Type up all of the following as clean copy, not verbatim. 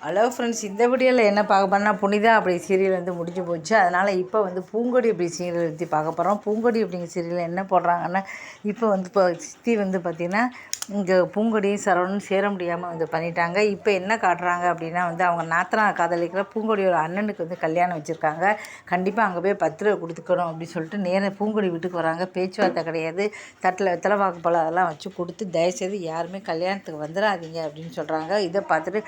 Hello friends, இந்த வீடியோவில் என்ன பார்க்க போறோம்னா புனிதா அப்படி சீரியல் வந்து முடிஞ்சு போச்சு. அதனால் இப்போ வந்து பூங்கொடி அப்படி சீரியல் பற்றி பார்க்க போகிறோம். பூங்கொடி அப்படிங்கிற சீரியலில் என்ன போடுறாங்கன்னா, இப்போ சித்தி வந்து பார்த்திங்கன்னா இங்கே பூங்கொடியும் சரவணும் சேர முடியாமல் வந்து பண்ணிட்டாங்க. இப்போ என்ன காட்டுறாங்க அப்படின்னா வந்து அவங்க நாத்தனா காதலிக்கிற பூங்கொடியோட அண்ணனுக்கு வந்து கல்யாணம் வச்சுருக்காங்க. கண்டிப்பாக அங்கே போய் பத்திரிகை கொடுத்துக்கணும் அப்படின்னு சொல்லிட்டு நேராக பூங்கொடி வீட்டுக்கு வராங்க. பேச்சுவார்த்தை கிடையாது. தட்டில் வெத்தலை பாக்கு பழம் அதெல்லாம் வச்சு கொடுத்து தயவுசெய்து யாருமே கல்யாணத்துக்கு வந்துடாதீங்க அப்படின்னு சொல்கிறாங்க. இதை பார்த்துட்டு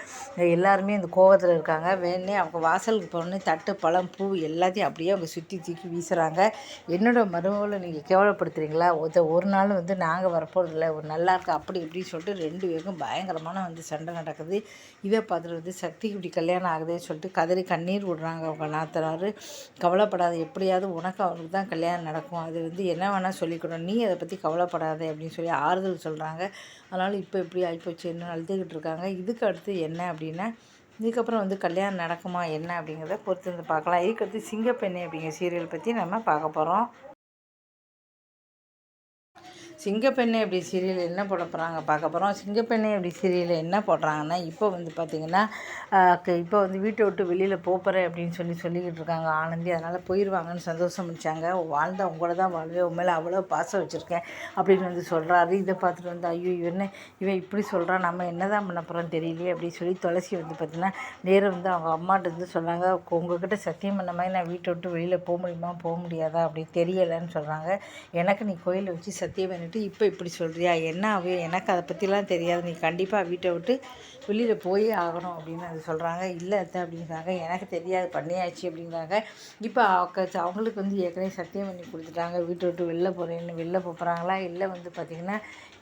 எல்லாருமே இந்த கோவத்தில் இருக்காங்க. வேணே அவங்க வாசலுக்கு போனோன்னே தட்டு பழம் பூ எல்லாத்தையும் அப்படியே அவங்க சுற்றி தூக்கி வீசுகிறாங்க. என்னோடய மருமகளை நீங்கள் கேவலப்படுத்துகிறீங்களா? ஒரு நாள் வந்து நாங்கள் வரப்போகிறதில்ல, ஒரு நல்லா இருக்கா அப்படி இப்படின்னு சொல்லிட்டு 2 பேருக்கும் பயங்கரமான வந்து சண்டை நடக்குது. இதை பார்த்துட்டு வந்து சக்திக்கு இப்படி கல்யாணம் ஆகுதுன்னு சொல்லிட்டு கதறி கண்ணீர் விடுறாங்க அவங்க நாத்தனார். கவலைப்படாத, எப்படியாவது உனக்கு அவனுக்கு தான் கல்யாணம் நடக்கும், அது வந்து என்ன வேணால் சொல்லிக்கணும், நீ அதை பற்றி கவலைப்படாத அப்படின்னு சொல்லி ஆறுதல் சொல்கிறாங்க. அதனால் இப்போ இப்படி ஆகிப்போச்சு என்ன அழுதுகிட்டு இருக்காங்க. இதுக்கு அடுத்து என்ன அப்படின்னா, இதுக்கப்புறம் வந்து கல்யாணம் நடக்குமா என்ன அப்படிங்கிறத பொறுத்து வந்து பார்க்கலாம். இதுக்கடுத்து சிங்கப்பெண்ணை அப்படிங்கிற சீரியல் பற்றி நம்ம பார்க்க போகிறோம். சிங்கப்பெண்ணை அப்படி சீரியல் என்ன போட போகிறாங்க பார்க்க போகிறோம். சிங்கப்பெண்ணை அப்படி சீரியலில் என்ன போடுறாங்கன்னா, இப்போ வந்து பார்த்திங்கன்னா இப்போ வந்து வீட்டை விட்டு வெளியில் போகிறேன் அப்படின்னு சொல்லிக்கிட்டு இருக்காங்க ஆனந்தி. அதனால் போயிடுவாங்கன்னு சந்தோஷம் முடிச்சாங்க. வாழ்ந்தா உங்கள தான் வாழ்வேன், உன் மேலே அவ்வளோ பாசம் வச்சுருக்கேன் அப்படின்னு வந்து சொல்கிறாரு. இதை பார்த்துட்டு வந்து ஐயோ இவன் இப்படி சொல்கிறான், நம்ம என்ன தான் பண்ண போகிறோம் தெரியலையே அப்படின்னு சொல்லி துளசி வந்து பார்த்திங்கன்னா நேரம் வந்து அவங்க அம்மாட்ட வந்து சொன்னாங்க, உங்ககிட்ட சத்தியம் பண்ண மாதிரி நான் வீட்டை விட்டு வெளியில் போக முடியுமா போக முடியாதா அப்படி தெரியலைன்னு சொல்கிறாங்க. எனக்கு நீ கோயிலை வச்சு சத்தியம் பண்ணிட்டு இப்போ இப்படி சொல்கிறியா, என்ன எனக்கு அதை பற்றிலாம் தெரியாது, நீ கண்டிப்பாக வீட்டை விட்டு வெளியில் போயே ஆகணும் அப்படின்னு அது சொல்கிறாங்க. இல்லை அத்தை அப்படிங்கிறாங்க, எனக்கு தெரியாது பண்ணியாச்சு அப்படிங்கிறாங்க. இப்போ அவங்களுக்கு வந்து ஏற்கனவே சத்தியம் பண்ணி கொடுத்துட்டாங்க, வீட்டை விட்டு வெளில போகிறாங்களா இல்லை வந்து பார்த்திங்கன்னா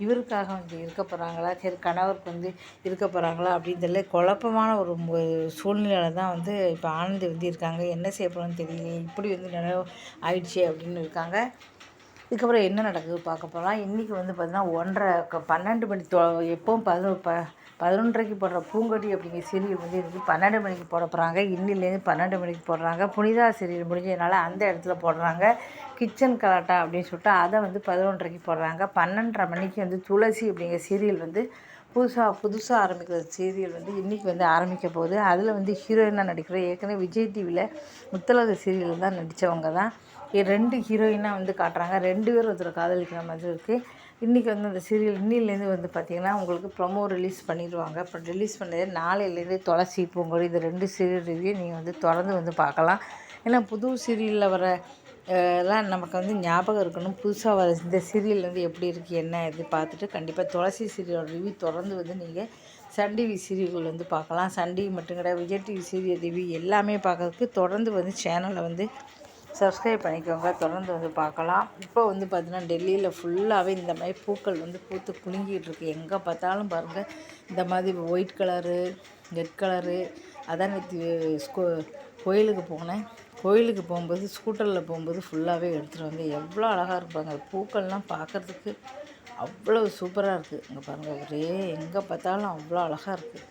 இவருக்காக வந்து இருக்க போகிறாங்களா, சரி கணவருக்கு வந்து இருக்க போகிறாங்களா அப்படின்னு தெரியல. குழப்பமான ஒரு சூழ்நிலையில் தான் வந்து இப்போ ஆனந்தி வந்து இருக்காங்க. என்ன செய்ய போகிறோன்னு தெரியல, இப்படி வந்து ஆயிடுச்சு அப்படின்னு இருக்காங்க. இதுக்கப்புறம் என்ன நடக்குது பார்க்க போகலாம். இன்றைக்கி வந்து பார்த்திங்கன்னா 12 மணி எப்போவும் 11:30க்கு போடுற பூங்கொடி அப்படிங்கிற சீரியல் வந்து இன்றைக்கி 12 மணிக்கு போட போகிறாங்க. இன்னிலேருந்து 12 மணிக்கு போடுறாங்க. புனிதா சீரியல் முடிஞ்சதுனால அந்த இடத்துல போடுறாங்க. கிச்சன் கலாட்டா அப்படின்னு சொல்லிட்டு அதை வந்து 11:30க்கு போடுறாங்க. 12:30 மணிக்கு வந்து துளசி அப்படிங்கிற சீரியல் வந்து புதுசாக ஆரம்பிக்கிற சீரியல் வந்து இன்றைக்கி வந்து ஆரம்பிக்க போகுது. அதில் வந்து ஹீரோயினாக நடிக்கிற ஏற்கனவே விஜய் டிவியில் முத்தழகு சீரியல் தான் நடித்தவங்க தான் 2 ஹீரோயினாக வந்து காட்டுறாங்க. 2 பேர் ஒருத்தர் காதலிக்கிற மாதிரி இருக்குது. இன்றைக்கி வந்து அந்த சீரியல் இன்னிலேருந்து வந்து பார்த்திங்கன்னா உங்களுக்கு ப்ரொமோ ரிலீஸ் பண்ணிடுவாங்க. இப்போ ரிலீஸ் பண்ணது நாளையிலேருந்து துளசி பூங்கொடி இந்த 2 சீரியல் ரிவ்யூ நீங்கள் வந்து தொடர்ந்து வந்து பார்க்கலாம். ஏன்னா புது சீரியலில் வர எல்லாம் நமக்கு வந்து ஞாபகம் இருக்கணும். புதுசாக வர இந்த சீரியல் வந்து எப்படி இருக்குது என்ன இது பார்த்துட்டு கண்டிப்பாக துளசி சீரியல் ரிவ்யூ தொடர்ந்து வந்து நீங்கள் சன் டிவி சீரியல்கள் வந்து பார்க்கலாம். சன் டிவி மட்டும் கிடையாது, விஜய் டிவி சீரியல் ரிவ்யூ எல்லாமே பார்க்கறதுக்கு தொடர்ந்து வந்து சேனலை வந்து சப்ஸ்கிரைப் பண்ணிக்கோங்க. தொடர்ந்து வந்து பார்க்கலாம். இப்போ வந்து பார்த்திங்கன்னா டெல்லியில் ஃபுல்லாகவே இந்த மாதிரி பூக்கள் வந்து பூத்து குலுங்கிட்டு இருக்குது. எங்கே பார்த்தாலும் பாருங்கள் இந்த மாதிரி ஒயிட் கலரு ரெட் கலரு. அதான் கோயிலுக்கு போனேன். கோயிலுக்கு போகும்போது ஸ்கூட்டரில் போகும்போது ஃபுல்லாகவே எடுத்துகிட்டு வந்து எவ்வளோ அழகாக இருப்பாங்க. பூக்கள்லாம் பார்க்குறதுக்கு அவ்வளோ சூப்பராக இருக்குது. இங்கே பாருங்கள், ஒரே எங்கே பார்த்தாலும் அவ்வளோ அழகாக இருக்குது.